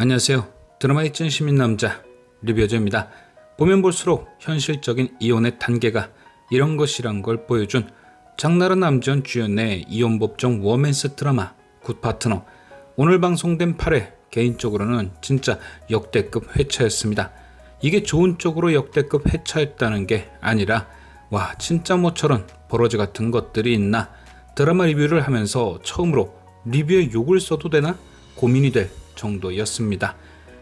안녕하세요. 드라마의 찐시민 남자 리뷰어즈입니다. 보면 볼수록 현실적인 이혼의 단계가 이런 것이란 걸 보여준 장나라 남지현 주연의 이혼 법정 워맨스 드라마 굿파트너. 오늘 방송된 8회 개인적으로는 진짜 역대급 회차였습니다. 이게 좋은 쪽으로 역대급 회차였다는 게 아니라 와 진짜 뭐 저런 버러지 같은 것들이 있나, 드라마 리뷰를 하면서 처음으로 리뷰에 욕을 써도 되나 고민이 될 정도였습니다.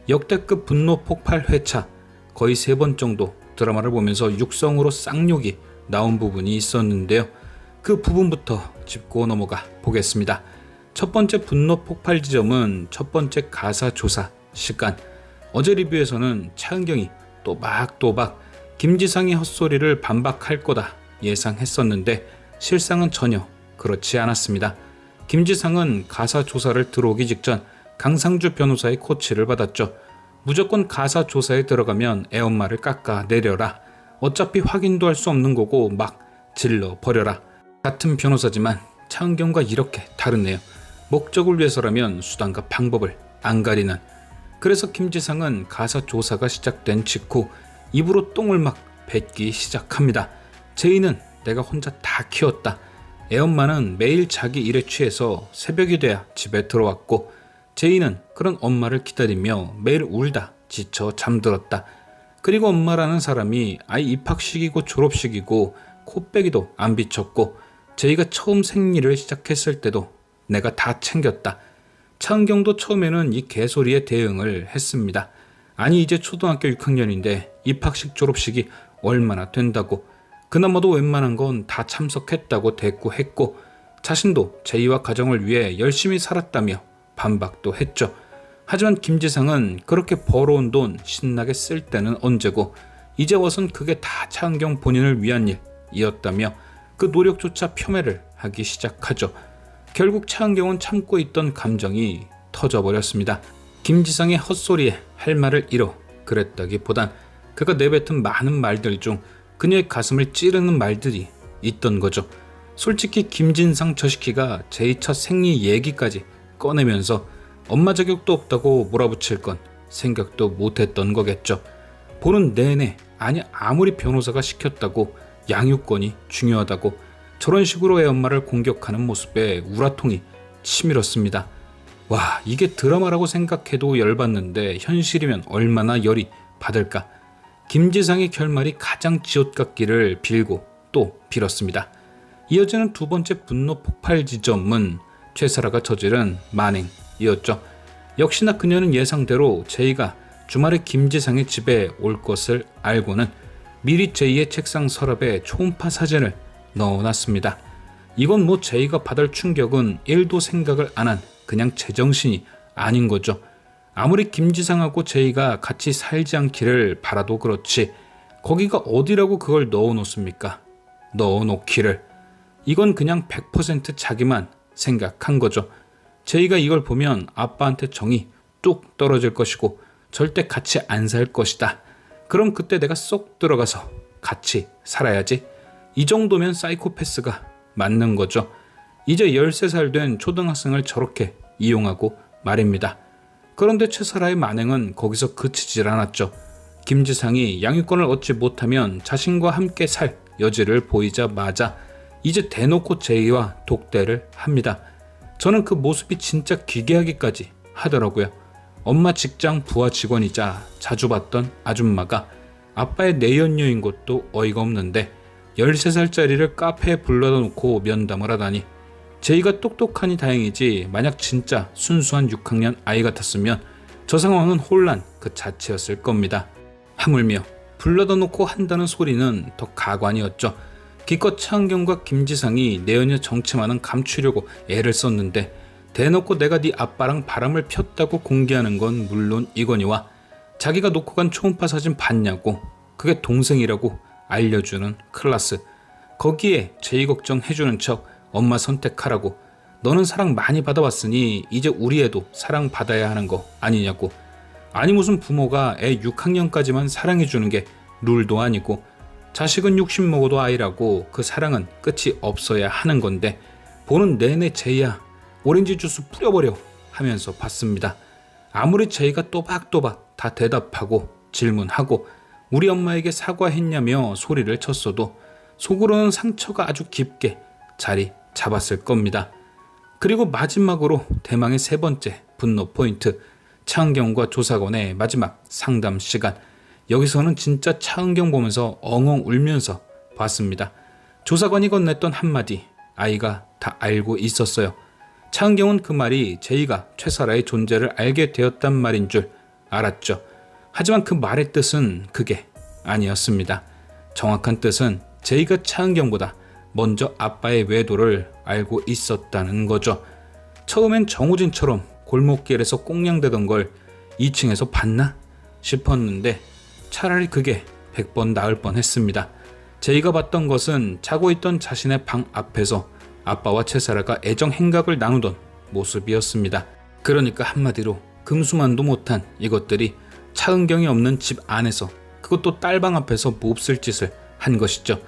역대급 분노 폭발 회차, 거의 3번 정도 드라마를 보면서 육성으로 쌍욕이 나온 부분이 있었는데요. 그 부분부터 짚고 넘어가 보겠습니다. 첫 번째 분노 폭발 지점은 첫 번째 가사 조사 시간. 어제 리뷰에서는 차은경이 또박또박 김지상의 헛소리를 반박할 거다 예상했었는데 실상은 전혀 그렇지 않았습니다. 김지상은 가사 조사를 들어오기 직전 강상주 변호사의 코치를 받았죠. 무조건 가사 조사에 들어가면 애엄마를 깎아내려라. 어차피 확인도 할 수 없는 거고 막 질러 버려라. 같은 변호사지만 차은경과 이렇게 다르네요. 목적을 위해서라면 수단과 방법을 안 가리는. 그래서 김지상은 가사 조사가 시작된 직후 입으로 똥을 막 뱉기 시작합니다. 제이는 내가 혼자 다 키웠다. 애엄마는 매일 자기 일에 취해서 새벽이 돼야 집에 들어왔고 제이는 그런 엄마를 기다리며 매일 울다 지쳐 잠들었다. 그리고 엄마라는 사람이 아이 입학식이고 졸업식이고 코빼기도 안 비쳤고 제이가 처음 생리를 시작했을 때도 내가 다 챙겼다. 차은경도 처음에는 이 개소리에 대응을 했습니다. 아니 이제 초등학교 6학년인데 입학식 졸업식이 얼마나 된다고. 그나마도 웬만한 건 다 참석했다고 대꾸했고 자신도 제이와 가정을 위해 열심히 살았다며 반박도 했죠. 하지만 김지상은 그렇게 벌어온 돈 신나게 쓸 때는 언제고 이제 와선 그게 다 차은경 본인을 위한 일이었다며 그 노력조차 폄훼를 하기 시작하죠. 결국 차은경은 참고 있던 감정이 터져버렸습니다. 김지상의 헛소리에 할 말을 잃어 그랬다기보단 그가 내뱉은 많은 말들 중 그녀의 가슴을 찌르는 말들이 있던 거죠. 솔직히 김진상 저 시키가 제이 첫 생리 얘기까지 꺼내면서 엄마 자격도 없다고 몰아붙일 건 생각도 못했던 거겠죠. 보는 내내 아니 아무리 변호사가 시켰다고 양육권이 중요하다고 저런 식으로 애 엄마를 공격하는 모습에 우라통이 치밀었습니다. 와 이게 드라마라고 생각해도 열받는데 현실이면 얼마나 열이 받을까. 김지상의 결말이 가장 지옥 같기를 빌고 또 빌었습니다. 이어지는 두 번째 분노 폭발 지점은 최사라가 저지른 만행이었죠. 역시나 그녀는 예상대로 제이가 주말에 김지상의 집에 올 것을 알고는 미리 제이의 책상 서랍에 초음파 사진을 넣어놨습니다. 이건 뭐 제이가 받을 충격은 1도 생각을 안 한 그냥 제정신이 아닌 거죠. 아무리 김지상하고 제이가 같이 살지 않기를 바라도 그렇지 거기가 어디라고 그걸 넣어놓습니까? 넣어놓기를. 이건 그냥 100% 자기만 생각한 거죠. 제이가 이걸 보면 아빠한테 정이 뚝 떨어질 것이고 절대 같이 안 살 것이다. 그럼 그때 내가 쏙 들어가서 같이 살아야지. 이 정도면 사이코패스가 맞는 거죠. 이제 13살 된 초등학생을 저렇게 이용하고 말입니다. 그런데 최사라의 만행은 거기서 그치질 않았죠. 김지상이 양육권을 얻지 못하면 자신과 함께 살 여지를 보이자마자 이제 대놓고 제이와 독대를 합니다. 저는 그 모습이 진짜 기괴하기까지 하더라고요. 엄마 직장 부하 직원이자 자주 봤던 아줌마가 아빠의 내연녀인 것도 어이가 없는데 13살짜리를 카페에 불러다 놓고 면담을 하다니. 제이가 똑똑하니 다행이지 만약 진짜 순수한 6학년 아이 같았으면 저 상황은 혼란 그 자체였을 겁니다. 하물며 불러다 놓고 한다는 소리는 더 가관이었죠. 기껏 차은경과 김지상이 내연녀 정체만은 감추려고 애를 썼는데 대놓고 내가 네 아빠랑 바람을 폈다고 공개하는 건 물론 이거니와 자기가 놓고 간 초음파 사진 봤냐고 그게 동생이라고 알려주는 클라스. 거기에 제이 걱정해주는 척 엄마 선택하라고. 너는 사랑 많이 받아왔으니 이제 우리 애도 사랑받아야 하는 거 아니냐고. 아니 무슨 부모가 애 6학년까지만 사랑해주는 게 룰도 아니고 자식은 60 먹어도 아이라고 그 사랑은 끝이 없어야 하는 건데 보는 내내 제이야 오렌지 주스 뿌려버려 하면서 봤습니다. 아무리 제이가 또박또박 다 대답하고 질문하고 우리 엄마에게 사과했냐며 소리를 쳤어도 속으로는 상처가 아주 깊게 자리 잡았을 겁니다. 그리고 마지막으로 대망의 세 번째 분노 포인트, 차은경과 조사관의 마지막 상담 시간. 여기서는 진짜 차은경 보면서 엉엉 울면서 봤습니다. 조사관이 건넸던 한마디, 아이가 다 알고 있었어요. 차은경은 그 말이 제이가 최사라의 존재를 알게 되었단 말인 줄 알았죠. 하지만 그 말의 뜻은 그게 아니었습니다. 정확한 뜻은 제이가 차은경보다 먼저 아빠의 외도를 알고 있었다는 거죠. 처음엔 정우진처럼 골목길에서 꽁냥대던 걸 2층에서 봤나 싶었는데 차라리 그게 100번 나을 뻔했습니다. 제이가 봤던 것은 자고 있던 자신의 방 앞에서 아빠와 최사라가 애정 행각을 나누던 모습이었습니다. 그러니까 한마디로 금수만도 못한 이것들이 차은경이 없는 집 안에서, 그것도 딸방 앞에서 몹쓸 짓을 한 것이죠.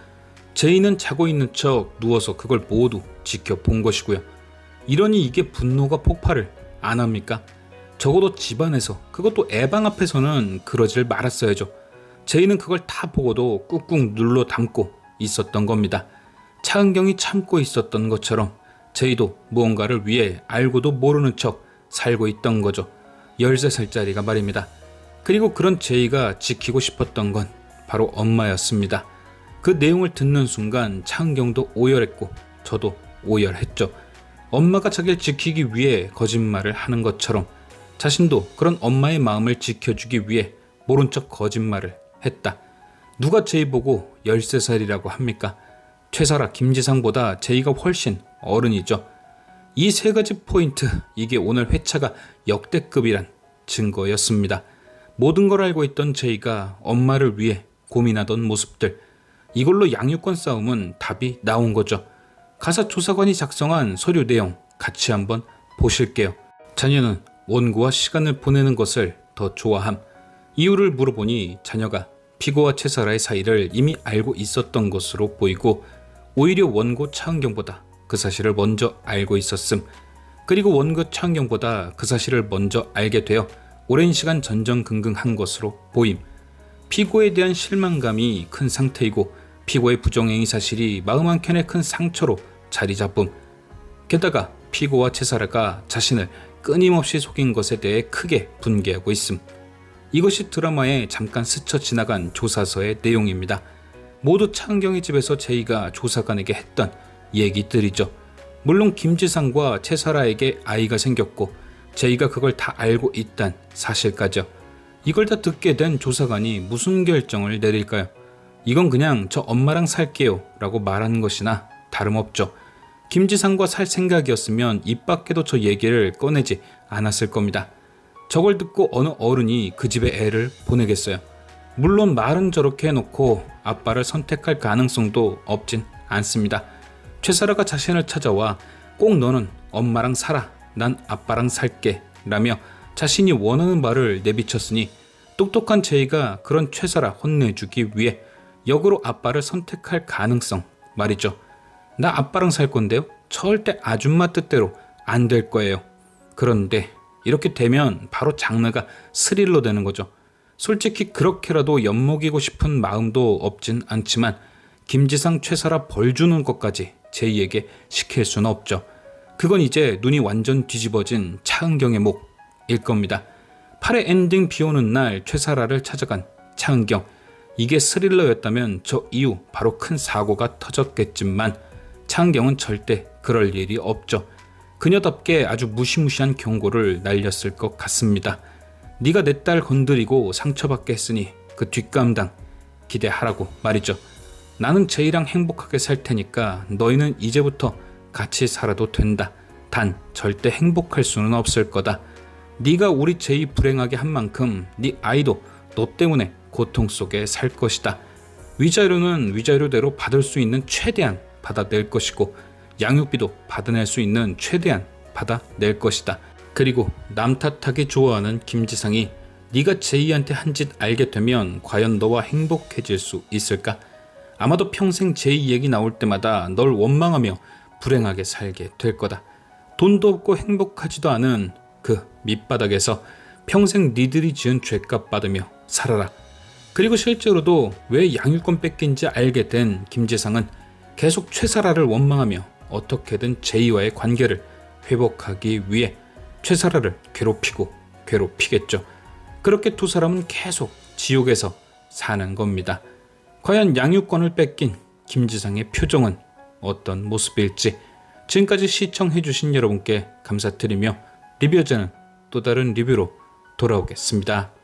제이는 자고 있는 척 누워서 그걸 모두 지켜본 것이고요. 이러니 이게 분노가 폭발을 안 합니까? 적어도 집안에서, 그것도 애방 앞에서는 그러질 말았어야죠. 제이는 그걸 다 보고도 꾹꾹 눌러 담고 있었던 겁니다. 차은경이 참고 있었던 것처럼 제이도 무언가를 위해 알고도 모르는 척 살고 있던 거죠. 13살짜리가 말입니다. 그리고 그런 제이가 지키고 싶었던 건 바로 엄마였습니다. 그 내용을 듣는 순간 차은경도 오열했고 저도 오열했죠. 엄마가 자기를 지키기 위해 거짓말을 하는 것처럼 자신도 그런 엄마의 마음을 지켜주기 위해 모른 척 거짓말을 했다. 누가 제이 보고 13살이라고 합니까? 최사라, 김지상보다 제이가 훨씬 어른이죠. 이 세 가지 포인트, 이게 오늘 회차가 역대급이란 증거였습니다. 모든 걸 알고 있던 제이가 엄마를 위해 고민하던 모습들, 이걸로 양육권 싸움은 답이 나온 거죠. 가사 조사관이 작성한 서류 내용 같이 한번 보실게요. 자녀는 원고와 시간을 보내는 것을 더 좋아함. 이유를 물어보니 자녀가 피고와 최사라의 사이를 이미 알고 있었던 것으로 보이고 오히려 원고 차은경보다 그 사실을 먼저 알고 있었음. 그리고 원고 차은경보다 그 사실을 먼저 알게 되어 오랜 시간 전전긍긍한 것으로 보임. 피고에 대한 실망감이 큰 상태이고 피고의 부정행위 사실이 마음 한켠에 큰 상처로 자리 잡음. 게다가 피고와 최사라가 자신을 끊임없이 속인 것에 대해 크게 분개하고 있음. 이것이 드라마에 잠깐 스쳐 지나간 조사서의 내용입니다. 모두 차은경의 집에서 제이가 조사관에게 했던 얘기들이죠. 물론 김지상과 최사라에게 아이가 생겼고 제이가 그걸 다 알고 있단 사실까지요. 이걸 다 듣게 된 조사관이 무슨 결정을 내릴까요? 이건 그냥 저 엄마랑 살게요 라고 말한 것이나 다름없죠. 김지상과 살 생각이었으면 입 밖에도 저 얘기를 꺼내지 않았을 겁니다. 저걸 듣고 어느 어른이 그 집에 애를 보내겠어요. 물론 말은 저렇게 해놓고 아빠를 선택할 가능성도 없진 않습니다. 최사라가 자신을 찾아와 꼭 너는 엄마랑 살아, 난 아빠랑 살게 라며 자신이 원하는 말을 내비쳤으니 똑똑한 제이가 그런 최사라 혼내주기 위해 역으로 아빠를 선택할 가능성 말이죠. 나 아빠랑 살 건데요. 절대 아줌마 뜻대로 안 될 거예요. 그런데 이렇게 되면 바로 장르가 스릴러 되는 거죠. 솔직히 그렇게라도 엿먹이고 싶은 마음도 없진 않지만 김지상 최사라 벌 주는 것까지 제이에게 시킬 수는 없죠. 그건 이제 눈이 완전 뒤집어진 차은경의 몫일 겁니다. 8회 엔딩 비오는 날 최사라를 찾아간 차은경. 이게 스릴러였다면 저 이후 바로 큰 사고가 터졌겠지만 차은경은 절대 그럴 일이 없죠. 그녀답게 아주 무시무시한 경고를 날렸을 것 같습니다. 네가 내 딸 건드리고 상처받게 했으니 그 뒷감당 기대하라고 말이죠. 나는 제이랑 행복하게 살 테니까 너희는 이제부터 같이 살아도 된다. 단 절대 행복할 수는 없을 거다. 네가 우리 제이 불행하게 한 만큼 네 아이도 너 때문에 고통 속에 살 것이다. 위자료는 위자료대로 받을 수 있는 최대한 받아낼 것이고 양육비도 받아낼 수 있는 최대한 받아낼 것이다. 그리고 남 탓하기 좋아하는 김지상이 네가 제이한테 한 짓 알게 되면 과연 너와 행복해질 수 있을까? 아마도 평생 제이 얘기 나올 때마다 널 원망하며 불행하게 살게 될 거다. 돈도 없고 행복하지도 않은 그 밑바닥에서 평생 니들이 지은 죄값 받으며 살아라. 그리고 실제로도 왜 양육권 뺏긴지 알게 된 김지상은 계속 최사라를 원망하며 어떻게든 제이와의 관계를 회복하기 위해 최사라를 괴롭히겠죠. 그렇게 두 사람은 계속 지옥에서 사는 겁니다. 과연 양육권을 뺏긴 김지상의 표정은 어떤 모습일지. 지금까지 시청해주신 여러분께 감사드리며 리뷰저는 또 다른 리뷰로 돌아오겠습니다.